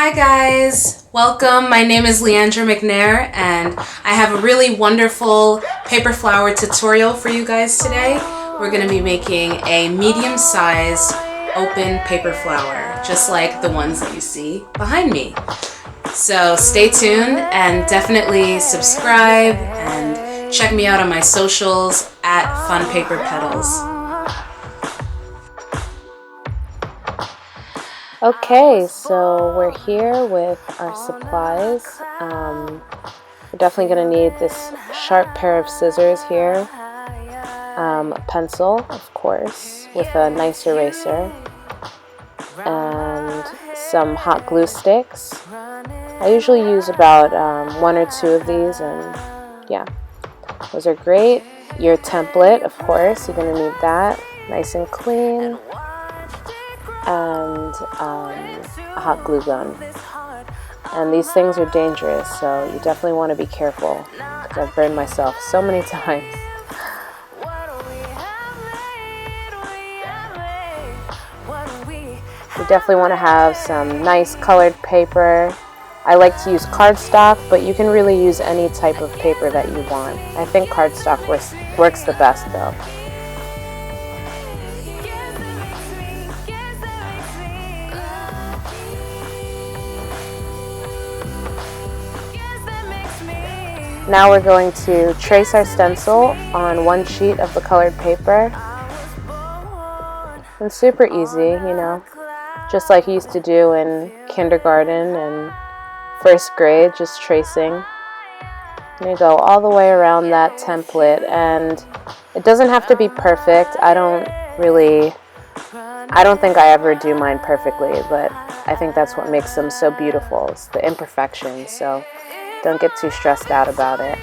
Hi guys, welcome. My name is Leandra McNair and I have a really wonderful paper flower tutorial for you guys today. We're going to be making a medium-sized open paper flower, just like the ones that you see behind me. So stay tuned and definitely subscribe and check me out on my socials at Fun Paper Petals. Okay, so we're here with our supplies. We're definitely going to need this sharp pair of scissors here, a pencil, of course, with a nice eraser, and some hot glue sticks. I usually use about one or two of these, and yeah, those are great. Your template, of course, you're going to need that, nice and clean. And a hot glue gun. And these things are dangerous, so you definitely want to be careful, because I've burned myself so many times. You definitely want to have some nice colored paper. I like to use cardstock, but you can really use any type of paper that you want. I think cardstock works the best though. Now we're going to trace our stencil on one sheet of the colored paper. It's super easy, you know, just like you used to do in kindergarten and first grade, just tracing. You go all the way around that template, and it doesn't have to be perfect. I don't think I ever do mine perfectly, but I think that's what makes them so beautiful. It's the imperfections, so don't get too stressed out about it.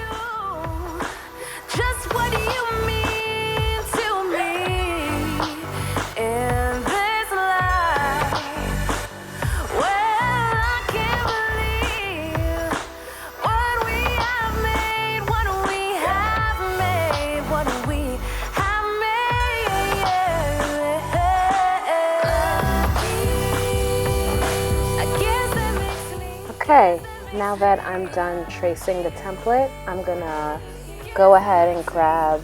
Okay, now that I'm done tracing the template, I'm gonna go ahead and grab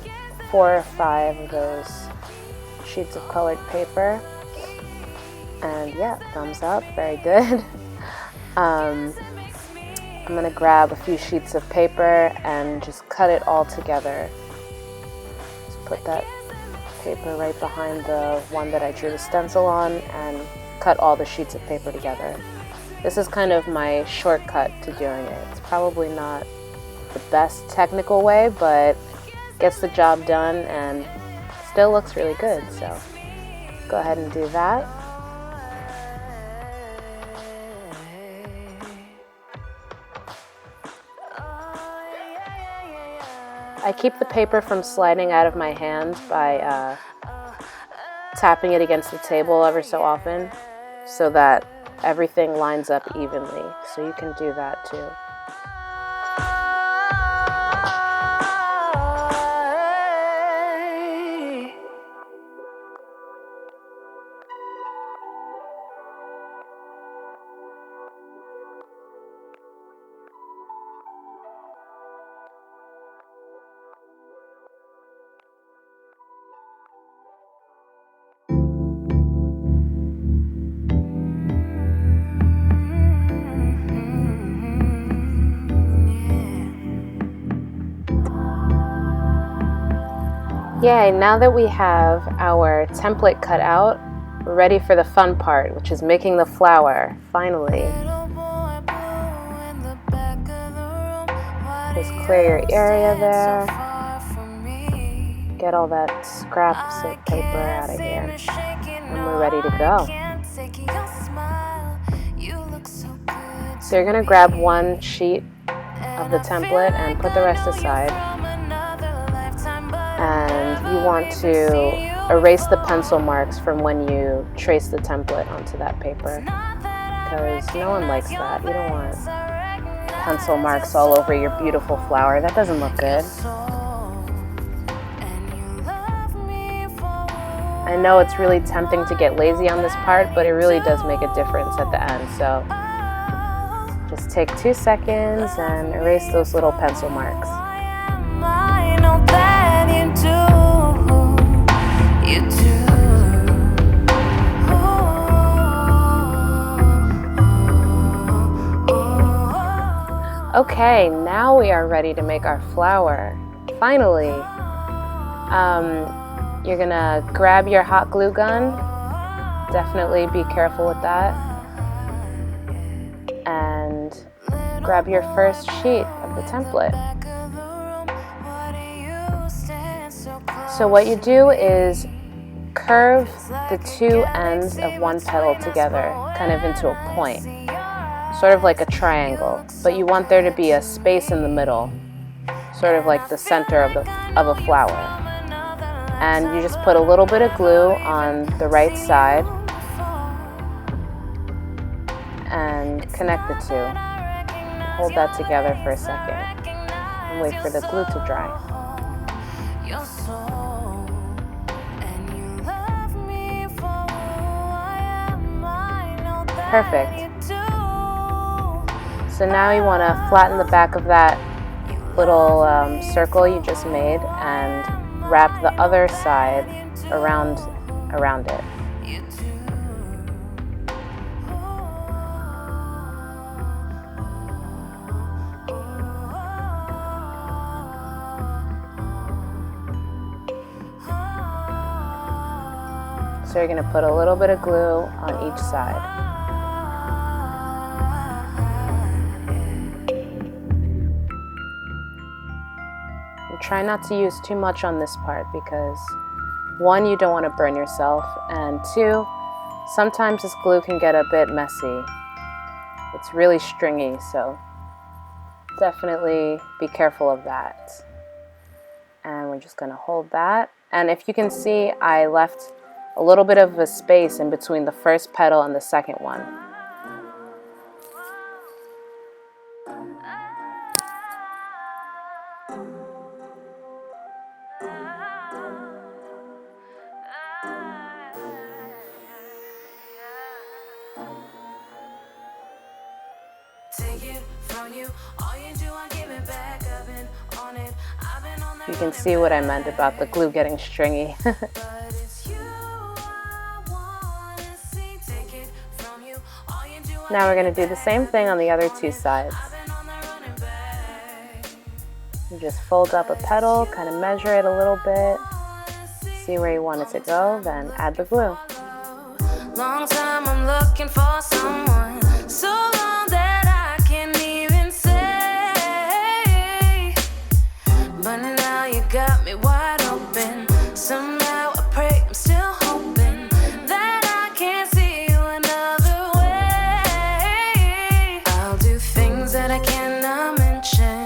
4 or 5 of those sheets of colored paper. And yeah, thumbs up, very good. I'm gonna grab a few sheets of paper and just cut it all together. Just put that paper right behind the one that I drew the stencil on and cut all the sheets of paper together. This is kind of my shortcut to doing it. It's probably not the best technical way, but gets the job done and still looks really good. So go ahead and do that. I keep the paper from sliding out of my hands by tapping it against the table ever so often so that everything lines up evenly, so you can do that too. Yay, now that we have our template cut out, we're ready for the fun part, which is making the flower, finally. Just clear your area there. Get all that scraps of paper out of here. And we're ready to go. So you're going to grab one sheet of the template and put the rest aside. And you want to erase the pencil marks from when you trace the template onto that paper, because no one likes that. You don't want pencil marks all over your beautiful flower. That doesn't look good. I know it's really tempting to get lazy on this part, but it really does make a difference at the end. So Just take 2 seconds and erase those little pencil marks. I know that you do. You do. Okay, now we are ready to make our flower. Finally, you're gonna grab your hot glue gun. Definitely be careful with that. And grab your first sheet of the template. So what you do is curve the 2 ends of one petal together, kind of into a point, sort of like a triangle, but you want there to be a space in the middle, sort of like the center of a flower. And you just put a little bit of glue on the right side and connect the 2. Hold that together for a second and wait for the glue to dry. Perfect. So now you want to flatten the back of that little circle you just made and wrap the other side around it. So you're going to put a little bit of glue on each side. And try not to use too much on this part because 1, you don't want to burn yourself, and 2, sometimes this glue can get a bit messy. It's really stringy, so definitely be careful of that. And we're just going to hold that. And if you can see, I left a little bit of a space in between the first petal and the second one. You can see what I meant about the glue getting stringy. Now we're going to do the same thing on the other 2 sides. You just fold up a petal, kind of measure it a little bit, see where you want it to go, then add the glue. Long time I'm looking for someone, so long that I can't even say. But now you got me wide open. Somehow I pray, I'm still hoping that I can see you another way. I'll do things that I cannot mention,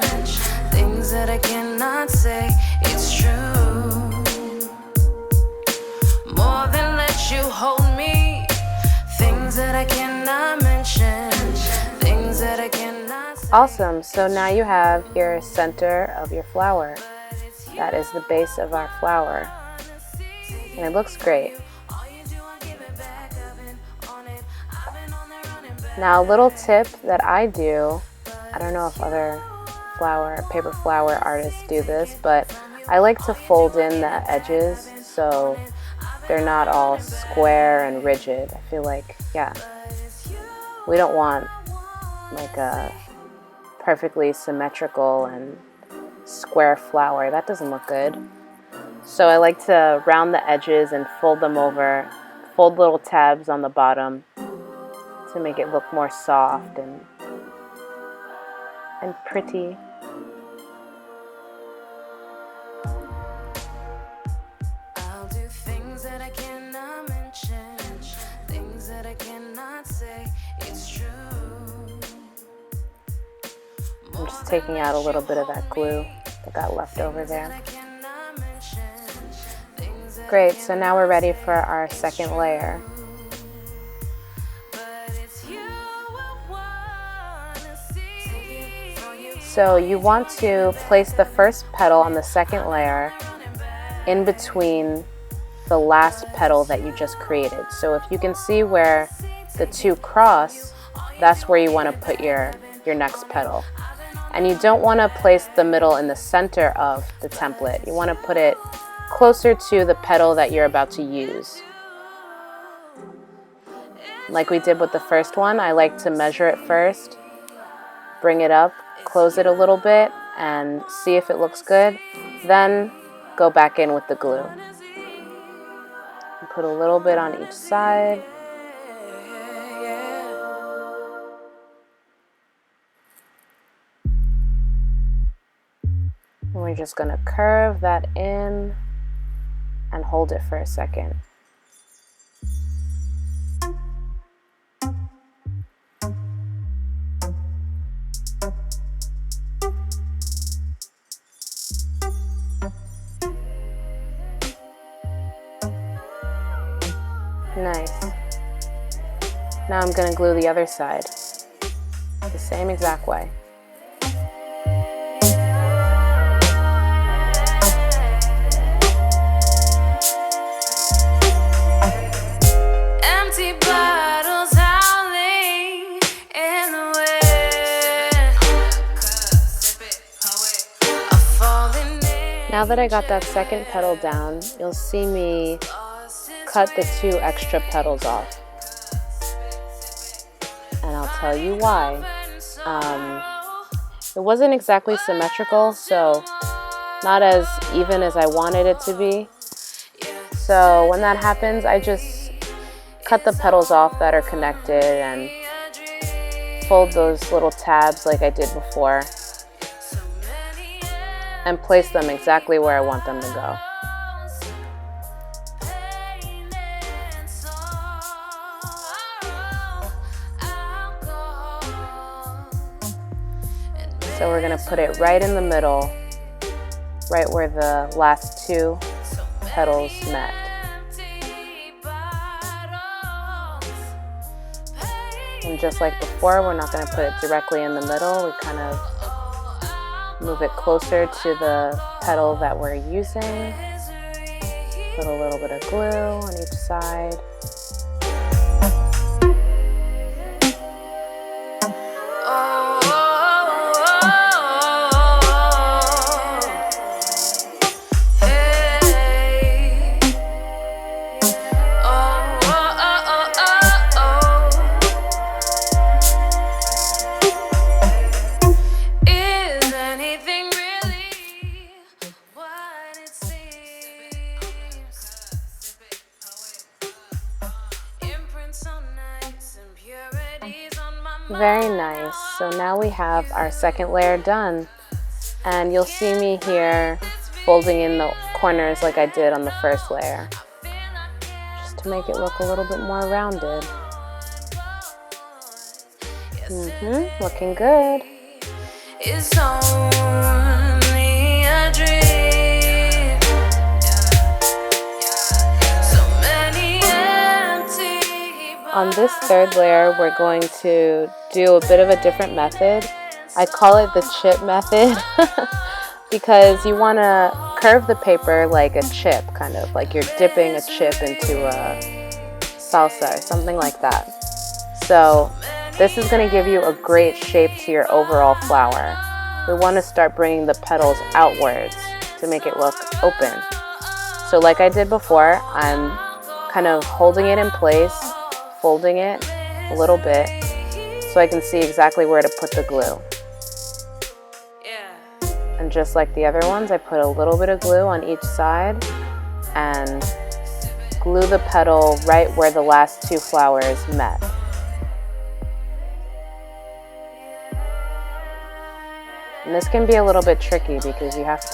things that I cannot say. It's true. More than let you hold me. Things that I cannot mention, things that I cannot say. Awesome, so now you have your center of your flower. That is the base of our flower. And it looks great. Now a little tip that I do, I don't know if other paper flower artists do this, but I like to fold in the edges so they're not all square and rigid. I feel like, yeah, we don't want like a perfectly symmetrical and square flower. That doesn't look good. So I like to round the edges and fold them over, fold little tabs on the bottom to make it look more soft and pretty. I'll do things that I cannot mention, things that I cannot say. It's true. I'm just taking out a little bit of that glue that got left over there. Great, so now we're ready for our second layer. So you want to place the first petal on the second layer in between the last petal that you just created. So if you can see where the 2 cross, that's where you want to put your your next petal. And you don't want to place the middle in the center of the template. You want to put it closer to the petal that you're about to use. Like we did with the first one, I like to measure it first, bring it up, close it a little bit, and see if it looks good. Then go back in with the glue. And put a little bit on each side. And we're just going to curve that in and hold it for a second. Nice. Now I'm going to glue the other side the same exact way. Empty bottles howling in the wind. Now that I got that second petal down, you'll see me cut the 2 extra petals off. And I'll tell you why. It wasn't exactly symmetrical, so not as even as I wanted it to be. So when that happens, I just cut the petals off that are connected and fold those little tabs like I did before and place them exactly where I want them to go. So we're going to put it right in the middle, right where the last 2 petals met. And just like before, we're not going to put it directly in the middle. We kind of move it closer to the petal that we're using. Put a little bit of glue on each side. Very nice. So now we have our second layer done. And you'll see me here folding in the corners like I did on the first layer, just to make it look a little bit more rounded. Looking good. It's only a dream. So many empty On this third layer, we're going to do a bit of a different method. I call it the chip method because you want to curve the paper like a chip, kind of like you're dipping a chip into a salsa or something like that. So this is going to give you a great shape to your overall flower. We want to start bringing the petals outwards to make it look open. So like I did before, I'm kind of holding it in place, folding it a little bit so I can see exactly where to put the glue. And just like the other ones, I put a little bit of glue on each side and glue the petal right where the last 2 flowers met. And this can be a little bit tricky because you have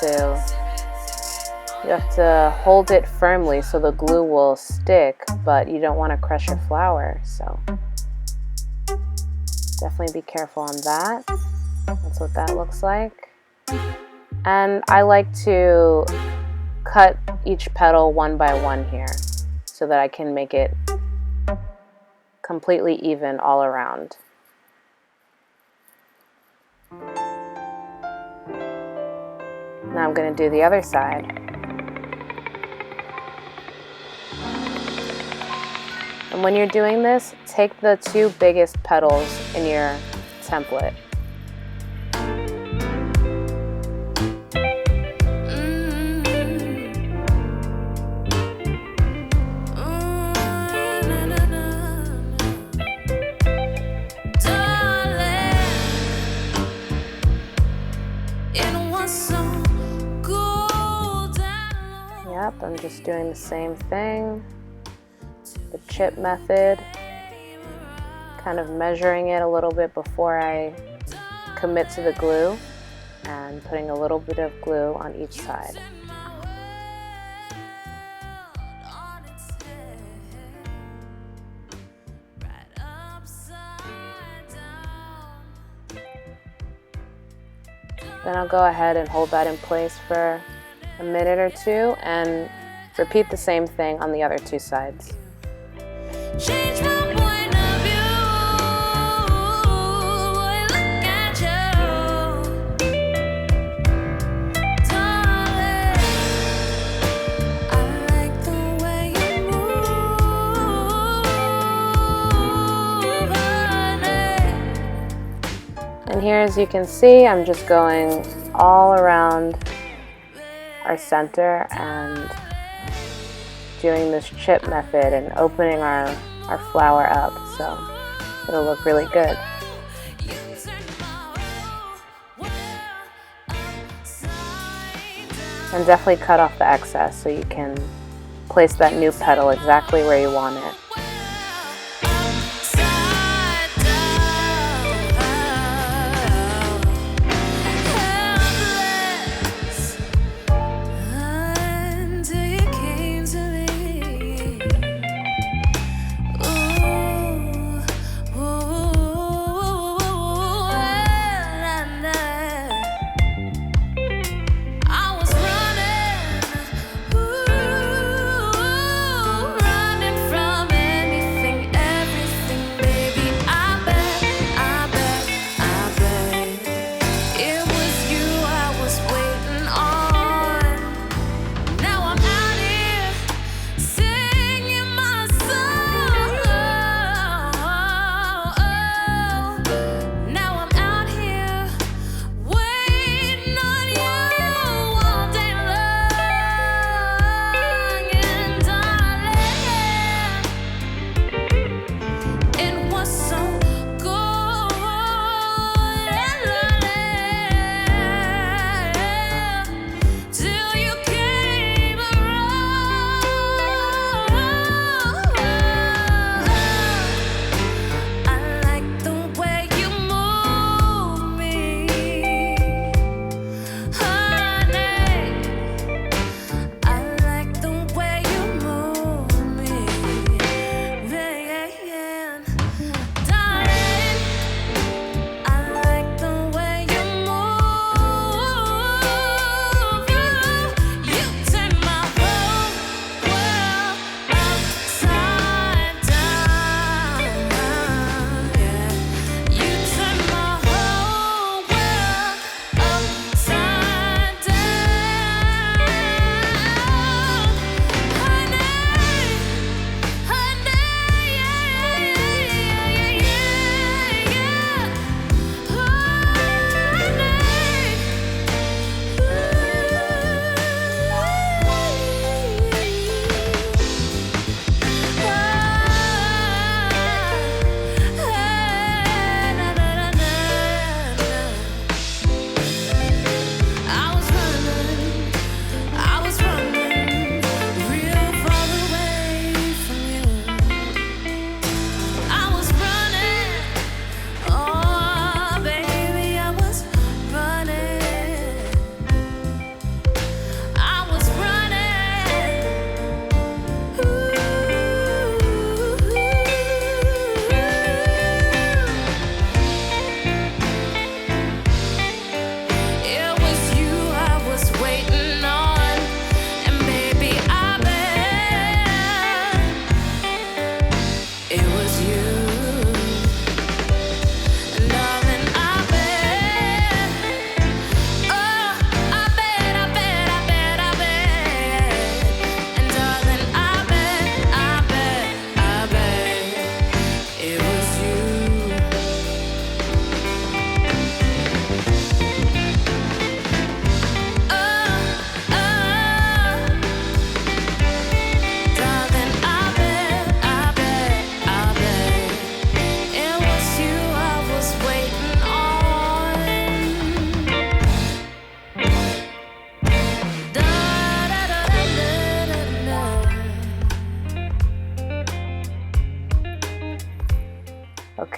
to hold it firmly so the glue will stick, but you don't want to crush your flower, so definitely be careful on that. That's what that looks like. And I like to cut each petal one by one here so that I can make it completely even all around. Now I'm going to do the other side. And when you're doing this, take the 2 biggest petals in your template I'm just doing the same thing, the chip method, kind of measuring it a little bit before I commit to the glue, and putting a little bit of glue on each side. Then I'll go ahead and hold that in place for a minute or two and repeat the same thing on the other two sides. Change my point of view. Boy, look at you, darling. I like the way you move, honey. And here, as you can see, I'm just going all around our center and doing this chip method and opening our flower up, so it'll look really good. And definitely cut off the excess so you can place that new petal exactly where you want it. Running from it.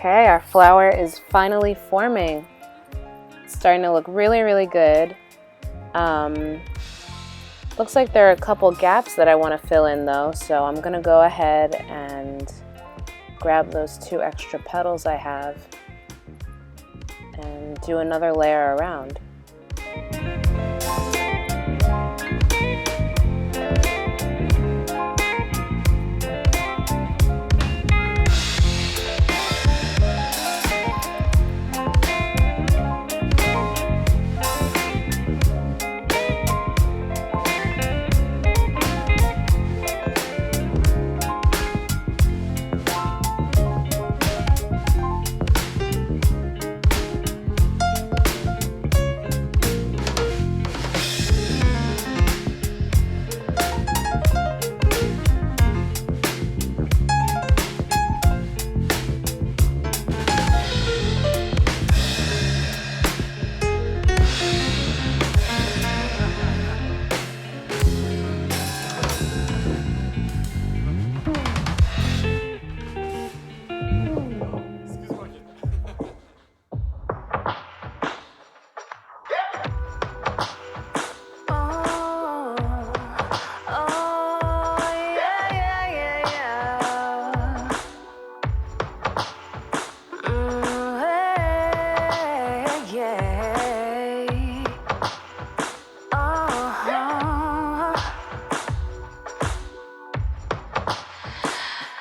Okay, our flower is finally forming. It's starting to look really, really good. Looks like there are a couple gaps that I want to fill in though, so I'm gonna go ahead and grab those 2 extra petals I have and do another layer around.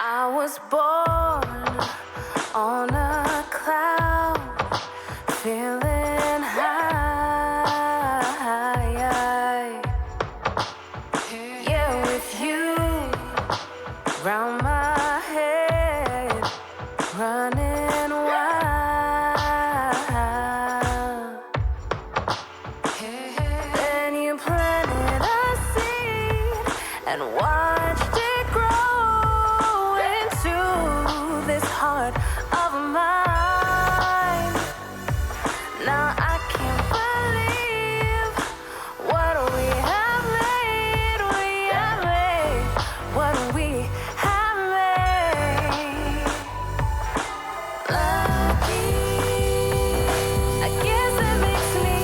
I was born on a cloud, feeling high. Yeah, with you round my head, running wild. Then you planted a seed and watched it grow into this heart of mine. Now I can't believe what we have made, what we have made. Lucky, I guess it makes me.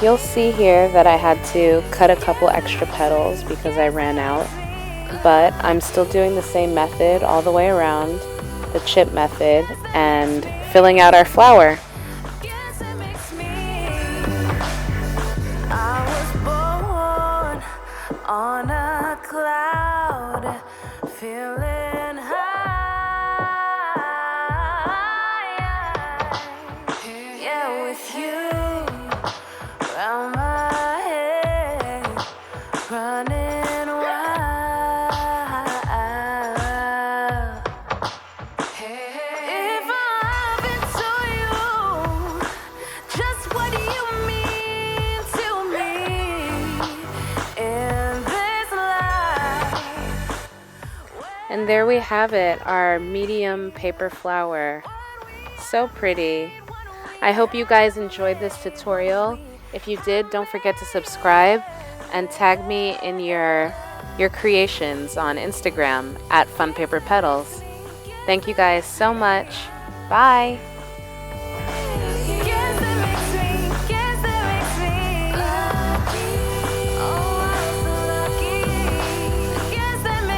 You'll see here that I had to cut a couple extra petals because I ran out, but I'm still doing the same method all the way around, the chip method, and filling out our flower. Guess it makes me. I was born on a cloud, feeling high. Yeah, with you round my head, running wild. If I've to you, just what you mean to me in this life. And there we have it, our medium paper flower. So pretty. I hope you guys enjoyed this tutorial. If you did, don't forget to subscribe and tag me in your creations on Instagram at FunPaperPetals. Thank you guys so much. Bye.